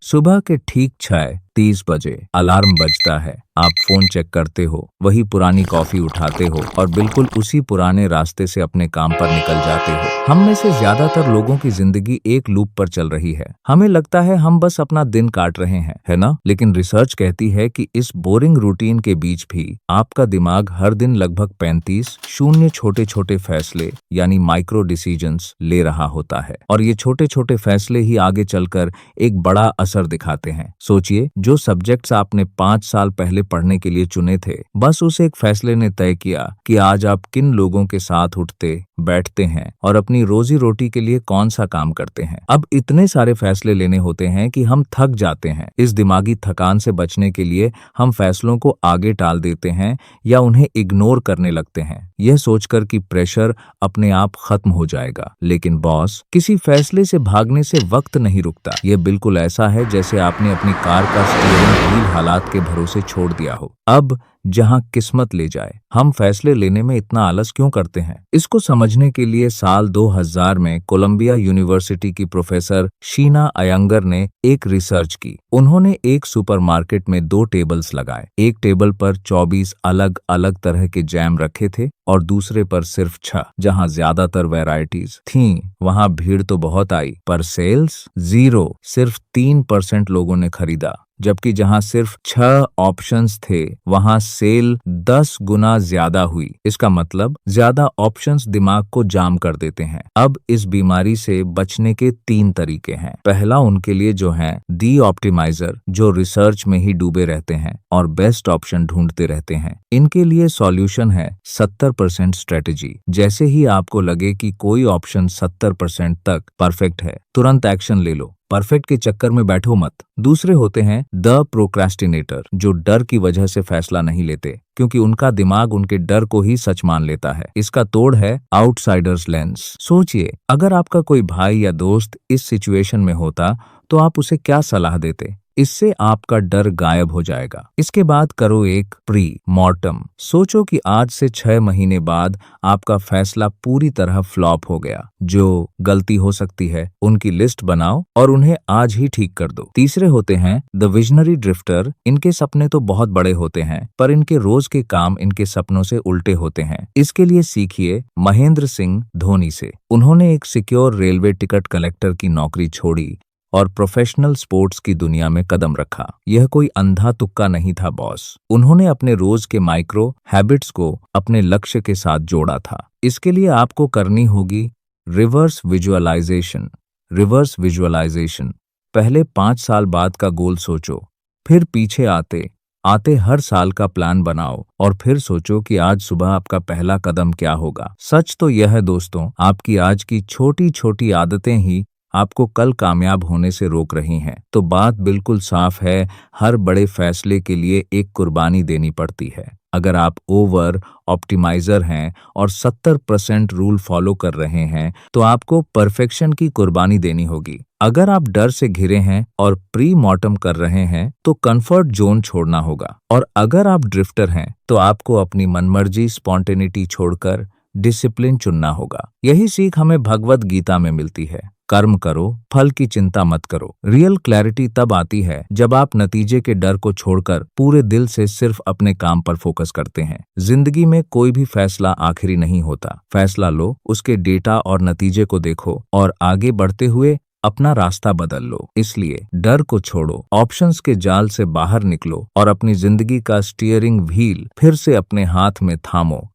सुबह के ठीक 6:30 बजे अलार्म बजता है। आप फोन चेक करते हो, वही पुरानी कॉफी उठाते हो और बिल्कुल उसी पुराने रास्ते से अपने काम पर निकल जाते हो। हम में से ज्यादातर लोगों की जिंदगी एक लूप पर चल रही है। हमें लगता है हम बस अपना दिन काट रहे हैं, है ना? लेकिन रिसर्च कहती है कि इस बोरिंग रूटीन के बीच भी आपका दिमाग हर दिन लगभग 35 शून्य छोटे छोटे फैसले यानी माइक्रो डिसीजंस ले रहा होता है। और ये छोटे छोटे फैसले ही आगे चलकर एक बड़ा असर दिखाते हैं। सोचिए, जो सब्जेक्ट्स आपने 5 साल पहले पढ़ने के लिए चुने थे, बस उस एक फैसले ने तय किया कि आज आप किन लोगों के साथ उठते बैठते हैं और अपनी रोजी रोटी के लिए कौन सा काम करते हैं। अब इतने सारे फैसले लेने होते हैं कि हम थक जाते हैं। इस दिमागी थकान से बचने के लिए हम फैसलों को आगे टाल देते हैं या उन्हें इग्नोर करने लगते हैं, यह सोचकर कि प्रेशर अपने आप खत्म हो जाएगा। लेकिन बॉस, किसी फैसले से भागने से वक्त नहीं रुकता। यह बिल्कुल ऐसा है जैसे आपने अपनी कार का स्टीयरिंग व्हील हालात के भरोसे छोड़ दिया हो। अब जहां किस्मत ले जाए, हम फैसले लेने में इतना आलस क्यों करते हैं? इसको समझने के लिए साल 2000 में कोलंबिया यूनिवर्सिटी की प्रोफेसर शीना अयंगर ने एक रिसर्च की। उन्होंने एक सुपरमार्केट में 2 टेबल्स लगाए। एक टेबल पर 24 अलग अलग तरह के जैम रखे थे और दूसरे पर सिर्फ 6। जहां ज्यादातर वैरायटीज थीं, वहां भीड़ तो बहुत आई, पर सेल्स 0। सिर्फ 3% लोगों ने खरीदा। जबकि जहां सिर्फ 6 ऑप्शंस थे, वहां सेल 10 गुना ज्यादा हुई। इसका मतलब ज्यादा ऑप्शंस दिमाग को जाम कर देते हैं। अब इस बीमारी से बचने के 3 तरीके हैं। पहला उनके लिए जो है दी ऑप्टिमाइजर, जो रिसर्च में ही डूबे रहते हैं और बेस्ट ऑप्शन ढूंढते रहते हैं। इनके लिए सॉल्यूशन है 70% स्ट्रेटेजी। जैसे ही आपको लगे कि कोई ऑप्शन 70% तक परफेक्ट है, तुरंत एक्शन ले लो। परफेक्ट के चक्कर में बैठो मत। दूसरे होते हैं द प्रोक्रेस्टिनेटर, जो डर की वजह से फैसला नहीं लेते, क्योंकि उनका दिमाग उनके डर को ही सच मान लेता है। इसका तोड़ है आउटसाइडर्स लेंस। सोचिए, अगर आपका कोई भाई या दोस्त इस सिचुएशन में होता तो आप उसे क्या सलाह देते? इससे आपका डर गायब हो जाएगा। इसके बाद करो एक प्री मॉर्टम। सोचो कि आज से 6 महीने बाद आपका फैसला पूरी तरह फ्लॉप हो गया। जो गलती हो सकती है उनकी लिस्ट बनाओ और उन्हें आज ही ठीक कर दो। तीसरे होते हैं द विजनरी ड्रिफ्टर। इनके सपने तो बहुत बड़े होते हैं, पर इनके रोज के काम इनके सपनों से उल्टे होते हैं। इसके लिए सीखिए महेंद्र सिंह धोनी से। उन्होंने एक सिक्योर रेलवे टिकट कलेक्टर की नौकरी छोड़ी और प्रोफेशनल स्पोर्ट्स की दुनिया में कदम रखा। यह कोई अंधा तुक्का नहीं था बॉस। उन्होंने अपने रोज के माइक्रो हैबिट्स को अपने लक्ष्य के साथ जोड़ा था। इसके लिए आपको करनी होगी रिवर्स विजुअलाइजेशन। Reverse visualisation. पहले 5 साल बाद का गोल सोचो, फिर पीछे आते आते हर साल का प्लान बनाओ और फिर सोचो कि आज सुबह आपका पहला कदम क्या होगा। सच तो यह है दोस्तों, आपकी आज की छोटी छोटी आदतें ही आपको कल कामयाब होने से रोक रही हैं। तो बात बिल्कुल साफ है, हर बड़े फैसले के लिए एक कुर्बानी देनी पड़ती है। अगर आप ओवर ऑप्टिमाइजर हैं और 70% रूल फॉलो कर रहे हैं, तो आपको परफेक्शन की कुर्बानी देनी होगी। अगर आप डर से घिरे हैं और प्री मॉर्टम कर रहे हैं, तो कंफर्ट जोन छोड़ना होगा। और अगर आप ड्रिफ्टर हैं, तो आपको अपनी मनमर्जी स्पॉन्टेनिटी छोड़कर डिसिप्लिन चुनना होगा। यही सीख हमें भगवत गीता में मिलती है। कर्म करो, फल की चिंता मत करो। रियल क्लैरिटी तब आती है जब आप नतीजे के डर को छोड़कर पूरे दिल से सिर्फ अपने काम पर फोकस करते हैं। जिंदगी में कोई भी फैसला आखिरी नहीं होता। फैसला लो, उसके डेटा और नतीजे को देखो और आगे बढ़ते हुए अपना रास्ता बदल लो। इसलिए डर को छोड़ो, ऑप्शंस के जाल से बाहर निकलो और अपनी जिंदगी का स्टीयरिंग व्हील फिर से अपने हाथ में थामो।